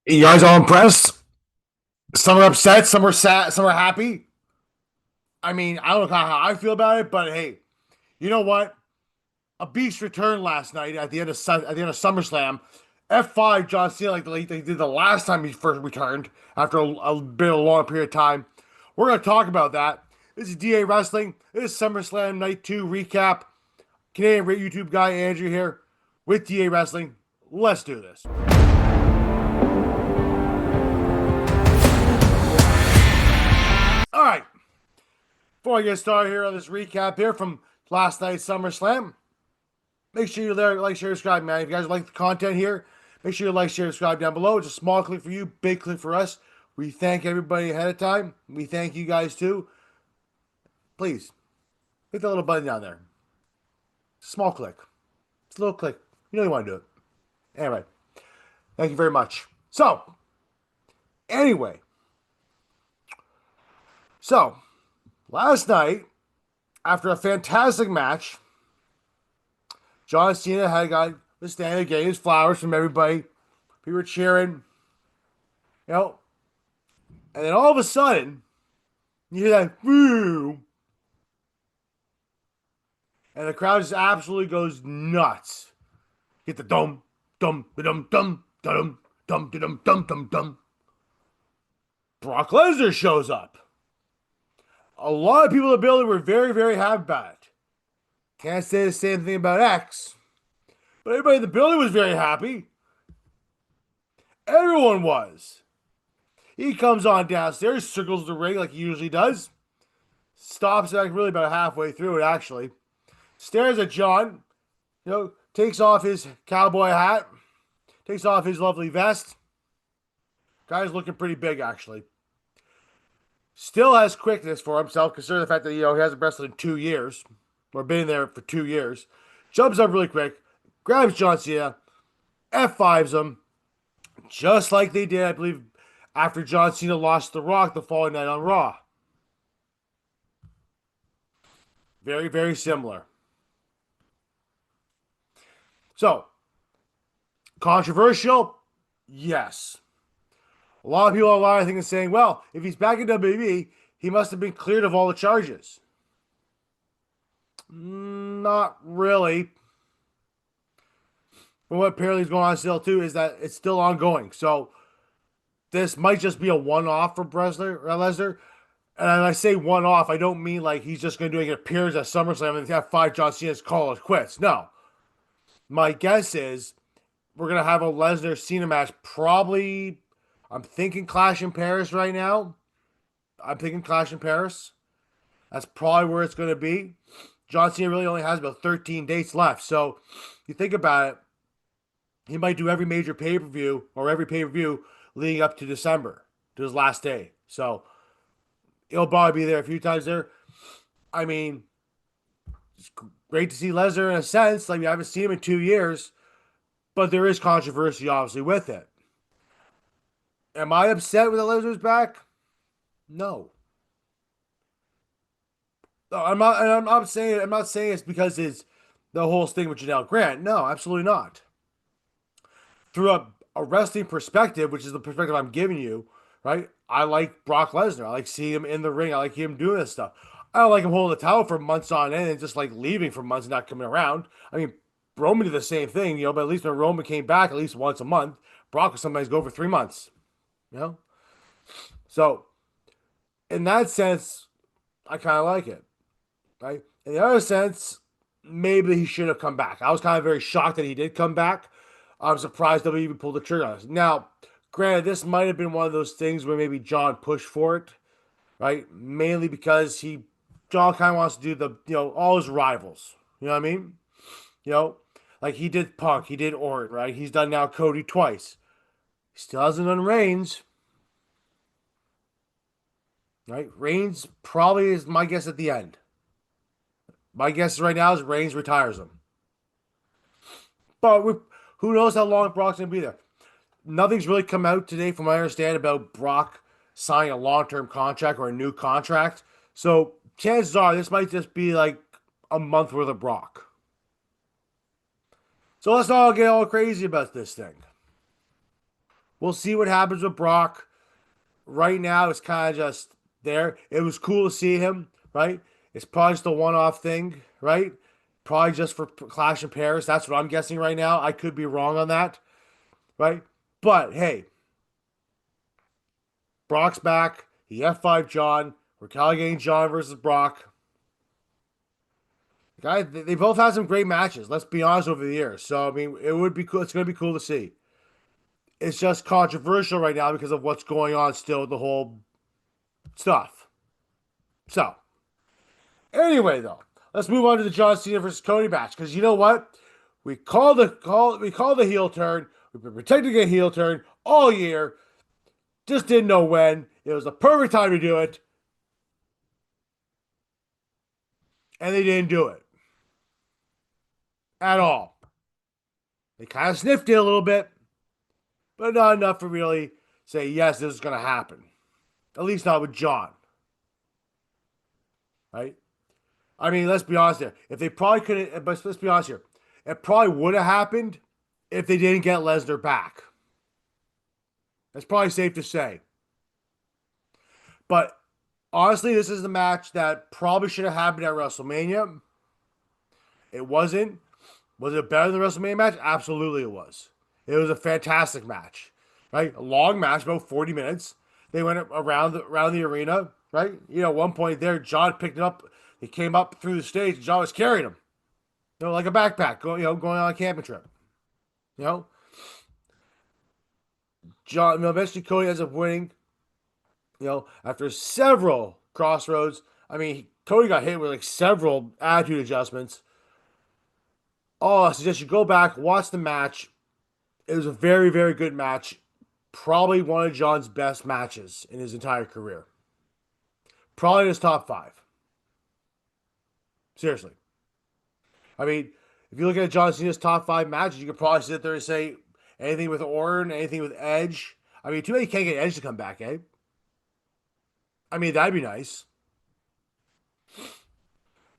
You guys all impressed? Some are upset, some are sad, some are happy. I mean, I don't know how I feel about it, but hey, you know what? A beast returned last night at the end of SummerSlam. F5 John Cena like they did the last time he first returned after a bit of a long period of time. We're gonna talk about that. This is DA Wrestling. This is SummerSlam Night 2 recap. Canadian YouTube guy Andrew here with DA Wrestling. Let's do this. All right. Before I get started here on this recap here from last night's SummerSlam, make sure you like, share, subscribe, man. If you guys like the content here, make sure you like, share, subscribe down below. It's a small click for you, big click for us. We thank everybody ahead of time. We thank you guys too. Please, hit the little button down there. Small click. It's a little click. You know you want to do it. Anyway, thank you very much. Anyway, so last night, after a fantastic match, John Cena was standing there getting his flowers from everybody. People were cheering, you know, and then all of a sudden, you hear that "boo," and the crowd just absolutely goes nuts. Get the dum dum dum dum dum dum dum dum dum dum. Brock Lesnar shows up. A lot of people in the building were very, very happy about it. Can't say the same thing about X, but everybody in the building was very happy. Everyone was. He comes on downstairs, circles the ring like he usually does, stops like really about halfway through it actually, stares at John, takes off his cowboy hat, takes off his lovely vest. Guy's looking pretty big actually. Still has quickness for himself, considering the fact that he hasn't wrestled in 2 years, or been there for 2 years. Jumps up really quick, grabs John Cena, F5s him, just like they did, I believe, after John Cena lost The Rock the following night on Raw. Very, very similar. So, controversial? Yes. A lot of people online, I think, are saying, well, if he's back in WWE, he must have been cleared of all the charges. Not really. But what apparently is going on still, too, is that it's still ongoing. So, this might just be a one-off for Lesnar. And when I say one-off, I don't mean like he's just going to do an appearance at SummerSlam and have 5 John Cena's call it quits. No. My guess is we're going to have a Lesnar-Cena match probably, I'm thinking Clash in Paris right now. That's probably where it's going to be. John Cena really only has about 13 dates left. So you think about it, he might do every major pay-per-view or every pay-per-view leading up to December, to his last day. So he'll probably be there a few times there. I mean, it's great to see Lesnar in a sense. Like, we haven't seen him in 2 years, but there is controversy, obviously, with it. Am I upset with the Lesnar's back? No. I'm not. And I'm not saying. I'm not saying it's because it's the whole thing with Janelle Grant. No, absolutely not. Through a wrestling perspective, which is the perspective I'm giving you, right? I like Brock Lesnar. I like seeing him in the ring. I like him doing this stuff. I don't like him holding the title for months on end and just like leaving for months and not coming around. I mean, Roman did the same thing, but at least when Roman came back at least once a month, Brock would sometimes go for 3 months. So in that sense, I kind of like it, right? In the other sense, maybe he should have come back. I was kind of very shocked that he did come back. I'm surprised that we even pulled the trigger on us. Now, granted, this might have been one of those things where maybe John pushed for it, right? Mainly because John kind of wants to do all his rivals. You know what I mean? Like he did Punk, he did Orton, right? He's done now Cody twice. He still hasn't done Reigns. Right? Reigns probably is my guess at the end. My guess right now is Reigns retires him. But who knows how long Brock's going to be there. Nothing's really come out today, from what I understand, about Brock signing a long-term contract or a new contract. So chances are this might just be like a month worth of Brock. So let's not get all crazy about this thing. We'll see what happens with Brock. Right now, it's kind of just there. It was cool to see him, right? It's probably just a one-off thing, right? Probably just for Clash in Paris. That's what I'm guessing right now. I could be wrong on that, right? But hey, Brock's back. He F5 John. We're calibrating John versus Brock. Guy, they both had some great matches. Let's be honest over the years. So I mean, it would be cool. It's going to be cool to see. It's just controversial right now because of what's going on still with the whole stuff. So anyway, though, let's move on to the John Cena versus Cody match because you know what? We called the heel turn. We've been protecting a heel turn all year. Just didn't know when. It was the perfect time to do it, and they didn't do it at all. They kind of sniffed it a little bit, but not enough to really say yes, this is going to happen. At least not with John, right? I mean, let's be honest here. If they probably couldn't, but let's be honest here. It probably would have happened if they didn't get Lesnar back. That's probably safe to say. But honestly, this is the match that probably should have happened at WrestleMania. It wasn't. Was it better than the WrestleMania match? Absolutely it was. It was a fantastic match. Right? A long match, about 40 minutes. They went around the arena, right? You know, at one point there, John picked it up. He came up through the stage. John was carrying him. You know, like a backpack, going on a camping trip. You know? John, eventually Cody ends up winning. You know, after several crossroads. I mean, Cody got hit with like several attitude adjustments. Oh, I suggest you go back, watch the match. It was a very, very good match. Probably one of John's best matches in his entire career. Probably in his top 5. Seriously. I mean, if you look at John Cena's top 5 matches, you could probably sit there and say anything with Orton, anything with Edge. I mean, too bad you can't get Edge to come back, eh? I mean, that'd be nice.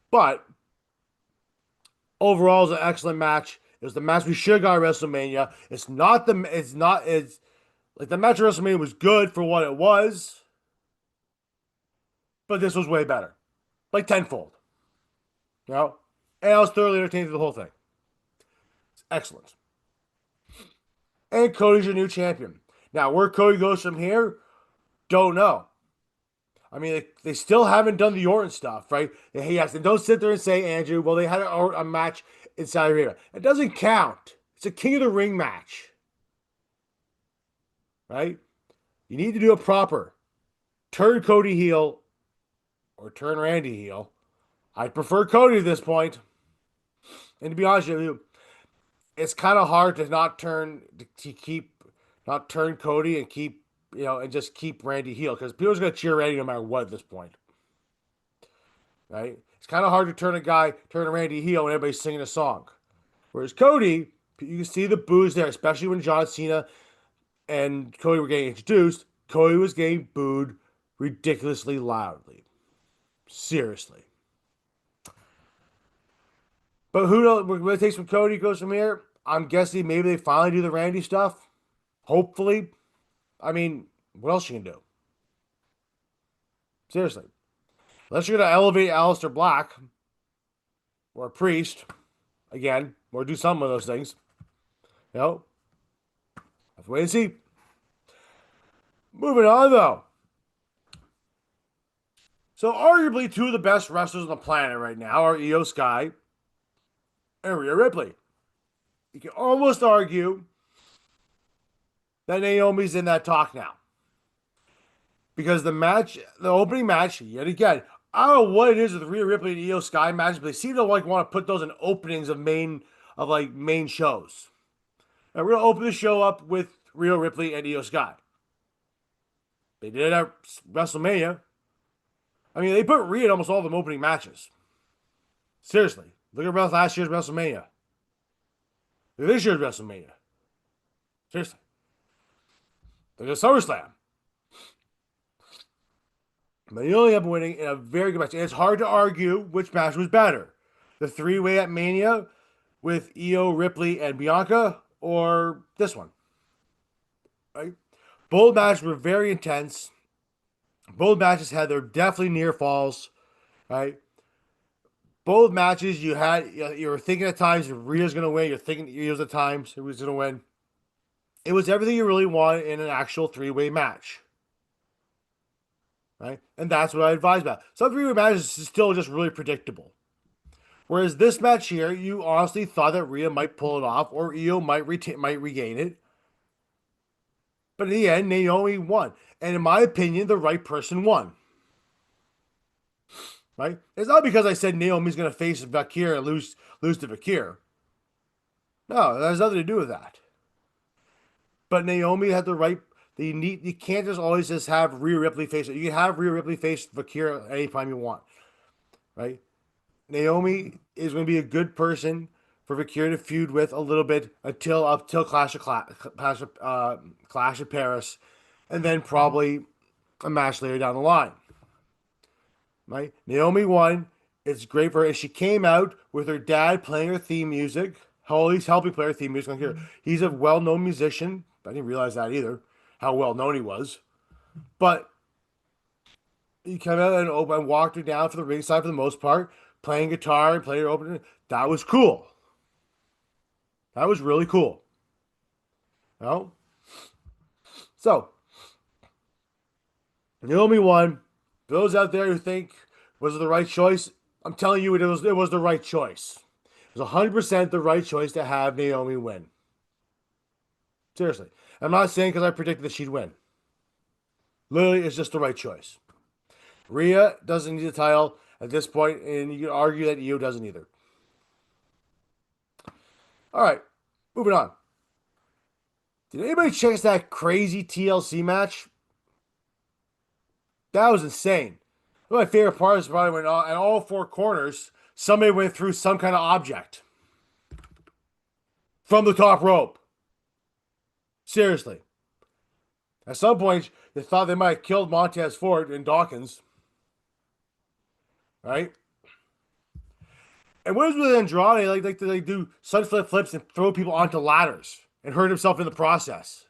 But overall, it was an excellent match. It was the match we should have got at WrestleMania. It's like the match at WrestleMania was good for what it was, but this was way better. Like tenfold. You know? And I was thoroughly entertained through the whole thing. It's excellent. And Cody's your new champion. Now, where Cody goes from here, don't know. I mean, they still haven't done the Orton stuff, right? Yes, and don't sit there and say, Andrew, well, they had a match in Saudi Arabia. It doesn't count. It's a King of the Ring match. Right? You need to do it proper. Turn Cody heel or turn Randy heel. I prefer Cody at this point. And to be honest with you, it's kind of hard to not turn Cody and keep, and just keep Randy heel because people's going to cheer Randy no matter what at this point. Right? It's kind of hard to turn a Randy heel when everybody's singing a song. Whereas Cody, you can see the boos there, especially when John Cena and Cody were getting introduced. Cody was getting booed ridiculously loudly. Seriously. But who knows what it takes from Cody goes from here? I'm guessing maybe they finally do the Randy stuff. Hopefully. I mean, what else you can do? Seriously. Unless you're going to elevate Aleister Black or a priest again, or do some of those things. Have to wait and see. Moving on, though. So, arguably, 2 of the best wrestlers on the planet right now are Io Sky and Rhea Ripley. You can almost argue that Naomi's in that talk now. Because the opening match, yet again, I don't know what it is with Rhea Ripley and Io Sky matches, but they seem to want to put those in openings of main shows. And we're gonna open the show up with Rhea Ripley and Io Sky. They did it at WrestleMania. I mean, they put Rhea in almost all of them opening matches. Seriously. Look at last year's WrestleMania. Look at this year's WrestleMania. Seriously. Look at SummerSlam. But you only have winning in a very good match. And it's hard to argue which match was better. The 3-way at Mania with Io, Ripley, and Bianca, or this one. Right? Both matches were very intense. Both matches had their definitely near falls. Right? Both matches you were thinking at times if Rhea's gonna win. You're thinking Rhea's at times who was gonna win. It was everything you really wanted in an actual three-way match. Right? And that's what I advise about. Some three-way matches is still just really predictable. Whereas this match here, you honestly thought that Rhea might pull it off or Io might regain it. But in the end, Naomi won. And in my opinion, the right person won. Right? It's not because I said Naomi's going to face Vakir and lose to Vakir. No, that has nothing to do with that. But Naomi had the right. You can't just always just have Rhea Ripley face it. You can have Rhea Ripley face Vakir anytime you want. Right? Naomi is going to be a good person for Vakir to feud with a little bit until Clash of Paris, and then probably a match later down the line. Right? Naomi won. It's great for her. And she came out with her dad playing her theme music. He's helping play her theme music. He's a well-known musician. I didn't realize that either, how well-known he was. But he came out and walked her down for the ringside for the most part, playing guitar and playing her opening. That was cool. That was really cool. You know? So, Naomi won. For those out there who think was it the right choice, I'm telling you it was the right choice. It was 100% the right choice to have Naomi win. Seriously. I'm not saying because I predicted that she'd win. Literally, it's just the right choice. Rhea doesn't need a title at this point, and you can argue that Io doesn't either. All right, moving on. Did anybody check that crazy TLC match? That was insane. One of my favorite parts is probably when at all four corners, somebody went through some kind of object from the top rope. Seriously. At some point, they thought they might have killed Montez Ford and Dawkins. Right? And what is with Andrade? Like to do sunflip flips and throw people onto ladders and hurt himself in the process.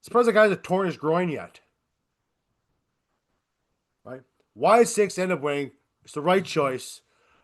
Surprised the guy hasn't torn his groin yet. Right? Y6 ended up winning. It's the right choice.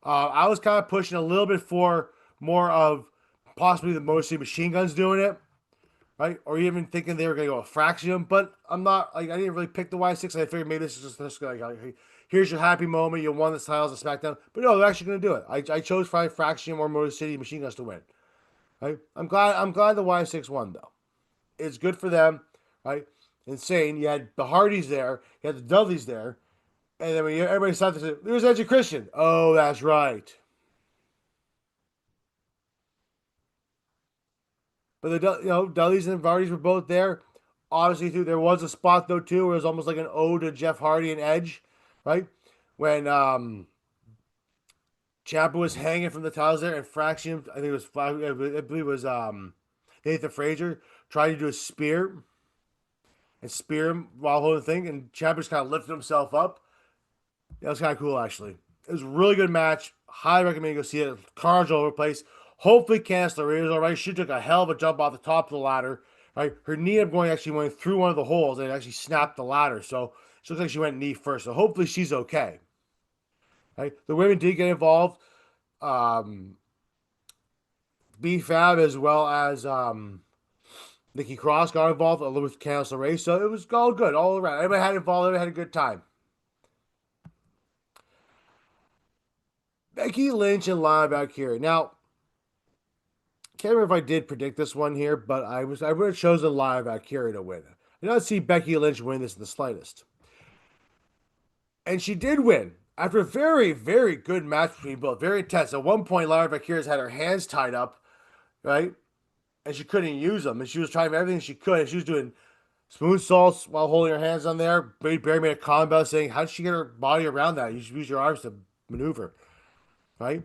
I was kind of pushing a little bit for more of possibly the Motor City Machine Guns doing it. Right? Or even thinking they were going to go a Fraction. But I'm not, I didn't really pick the Y6. I figured maybe this is just like, here's your happy moment. You won the titles of SmackDown. But no, they're actually going to do it. I chose probably Fraction or Motor City Machine Guns to win. Right? I'm glad the Y6 won, though. It's good for them. Right? Insane. You had the Hardys there. You had the Dudleys there. And then when everybody started to say, there's Edge and Christian. Oh, that's right. But Dudleys and Hardys were both there. Obviously, too, there was a spot though too where it was almost like an ode to Jeff Hardy and Edge, right? When Ciampa was hanging from the titles there, and Fraction, I think it was, I believe it was Nathan Frazier tried to do a spear and spear him while holding the thing, and Ciampa just kind of lifted himself up. That was kind of cool, actually. It was a really good match. Highly recommend you go see it. Cards all over the place. Hopefully, Candice LYRA is all right. She took a hell of a jump off the top of the ladder. Right, her knee up actually went through one of the holes and it actually snapped the ladder. So it looks like she went knee first. So hopefully she's okay. Right, the women did get involved. B-Fab as well as Nikki Cross got involved along with Candice LYRA. So it was all good all around. Everybody had involved. Everybody had a good time. Becky Lynch and Lyra Valkyria. Now, can't remember if I did predict this one here, but I would have chosen Lyra Valkyria to win. I don't see Becky Lynch win this in the slightest. And she did win after a very, very good match between both. Very intense. At one point, Lyra Valkyria's had her hands tied up, right? And she couldn't use them. And she was trying everything she could. And she was doing smooth salts while holding her hands on there. Barry made a comment about saying, how did she get her body around that? You should use your arms to maneuver, right?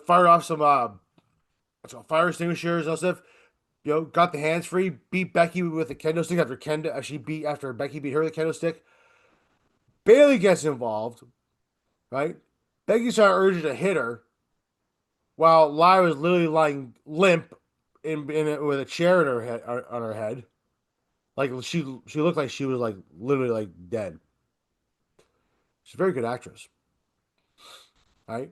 Fire off some fire extinguishers and stuff. Got the hands free, beat Becky with a kendo stick after Becky beat her with a kendo stick. Bayley gets involved, right? Becky's trying to urge her to hit her, while Lyra's literally lying limp with a chair on her head. Like she looked like she was like literally like dead. She's a very good actress, right?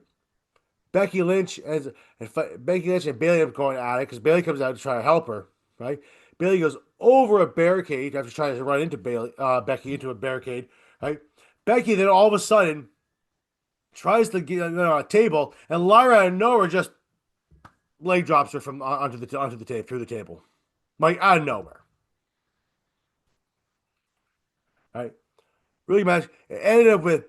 Becky Lynch Becky Lynch and Bailey are going at it because Bailey comes out to try to help her, right? Bailey goes over a barricade after trying to run into Becky into a barricade, right? Becky then all of a sudden tries to get on a table, and Lyra out of nowhere just leg drops her from onto the tape through the table, like out of nowhere, right? Really match. It ended with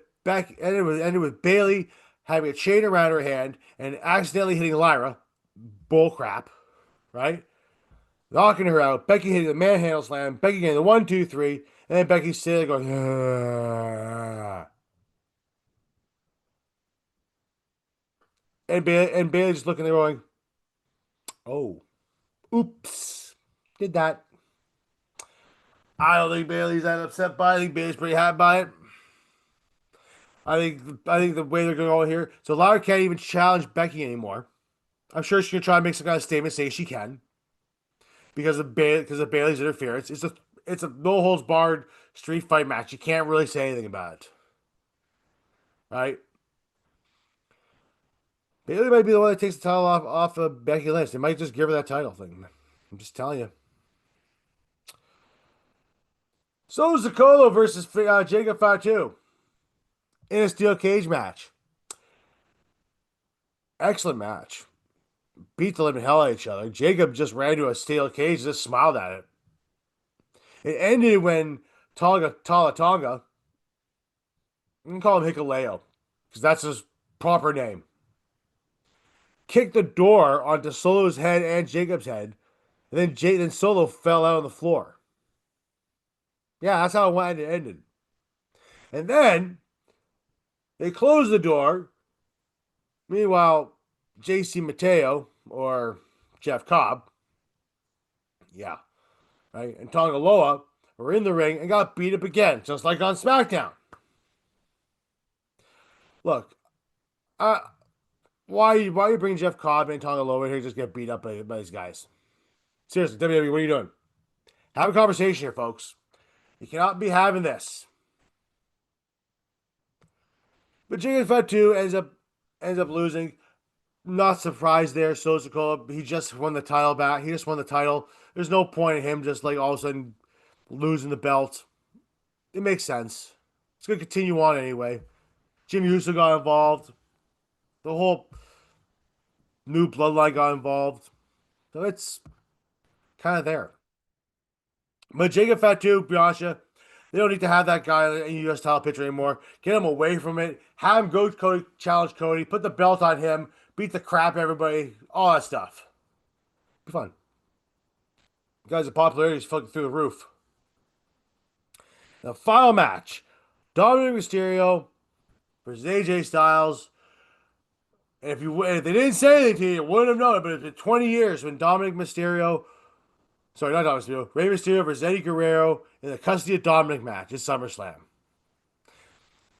Bailey having a chain around her hand and accidentally hitting Lyra. Bull crap, right? Knocking her out. Becky hitting the manhandle slam. Becky getting the 1, 2, 3, and then Becky sitting there going, "Ah." And Bailey just looking there going, "Oh, oops, did that." I don't think Bailey's that upset by it. I think Bailey's pretty happy by it. I think the way they're going on here, so Lara can't even challenge Becky anymore. I'm sure she can try and make some kind of statement, say she can because of Bailey's interference. It's a no holds barred street fight match. You can't really say anything about it, right? Bailey might be the one that takes the title off of Becky Lynch. They might just give her that title thing. I'm just telling you. So Zakolo versus Jacob Fatu in a steel cage match. Excellent match. Beat the living hell out of each other. Jacob just ran to a steel cage and just smiled at it. It ended when Tonga, we can call him Hikuleo, because that's his proper name, kicked the door onto Solo's head and Jacob's head, and then Solo fell out on the floor. Yeah, that's how it ended. And then they closed the door. Meanwhile, JC Mateo, or Jeff Cobb, yeah, right, and Tonga Loa were in the ring and got beat up again, just like on SmackDown. Look, uh, why you bring Jeff Cobb and Tonga Loa here to just get beat up by these guys? Seriously, WWE, what are you doing? Have a conversation here, folks. You cannot be having this. But Jigen Fatu ends up losing. Not surprised there. Sosikola, he just won the title back. He just won the title. There's no point in him just like all of a sudden losing the belt. It makes sense. It's gonna continue on anyway. Jim Uso got involved. The whole new bloodline got involved. So it's kind of there. But Jacob Fatu, Bianca, they don't need to have that guy in the U.S. title picture anymore. Get him away from it. Have him go Cody, challenge Cody. Put the belt on him. Beat the crap out of everybody. All that stuff. Be fun. The guys' popularity is fucking through the roof. The final match: Dominic Mysterio versus AJ Styles. And if they didn't say anything to you, you wouldn't have known it. But it's been 20 years when Dominic Mysterio, sorry, not Dominic Mysterio, Rey Mysterio versus Eddie Guerrero in the custody of Dominic match at SummerSlam.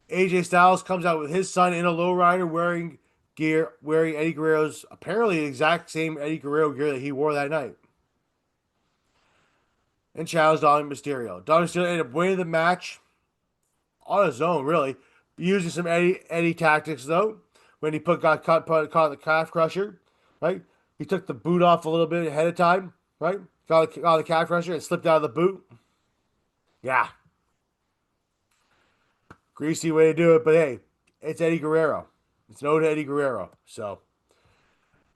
AJ Styles comes out with his son in a lowrider wearing Eddie Guerrero's apparently the exact same Eddie Guerrero gear that he wore that night. And challenged Dominic Mysterio. Dominic Mysterio ended up winning the match on his own, really. Using some Eddie tactics, though. When he got caught the calf crusher, right? He took the boot off a little bit ahead of time, right? Got the calf crusher and slipped out of the boot. Yeah. Greasy way to do it, but hey, it's Eddie Guerrero. It's an ode to Eddie Guerrero. So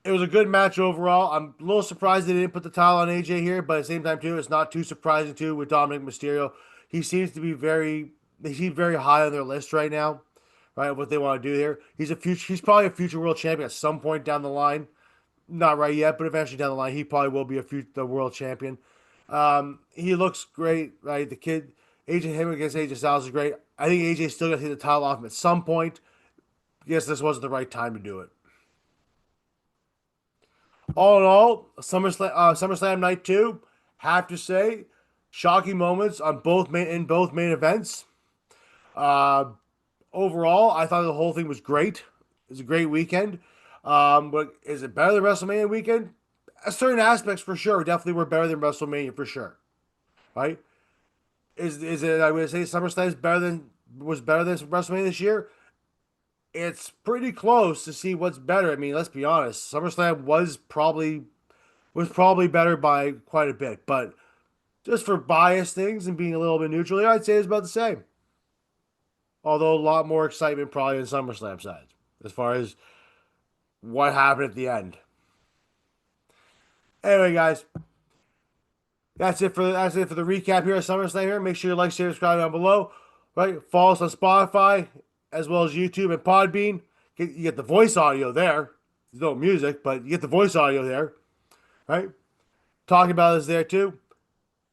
it was a good match overall. I'm a little surprised they didn't put the title on AJ here, but at the same time too, it's not too surprising too with Dominic Mysterio. He seems to be very high on their list right now, right? What they want to do here. He's probably a future world champion at some point down the line. Not right yet, but eventually down the line, he probably will be the world champion. He looks great, right? The kid, him against AJ Styles is great. I think AJ still got to hit the title off him at some point. Yes, this wasn't the right time to do it. All in all, SummerSlam Night 2, have to say, shocking moments on both main events. Uh, Overall, I thought the whole thing was great. It was a great weekend. But is it better than WrestleMania weekend? Certain aspects for sure definitely were better than WrestleMania for sure. Right? Is it? I would say SummerSlam is better than WrestleMania this year. It's pretty close to see what's better. I mean, let's be honest. SummerSlam was probably better by quite a bit, but just for bias things and being a little bit neutral, I'd say it's about the same. Although a lot more excitement probably in SummerSlam side as far as what happened at the end. Anyway, guys, that's it for the recap here at SummerSlam. Here, make sure you like, share, subscribe down below. Right, follow us on Spotify as well as YouTube and Podbean. You get the voice audio there. There's no music, but you get the voice audio there. Right, talking about us there too.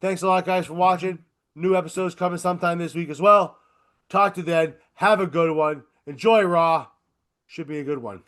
Thanks a lot, guys, for watching. New episodes coming sometime this week as well. Talk to you then. Have a good one. Enjoy Raw. Should be a good one.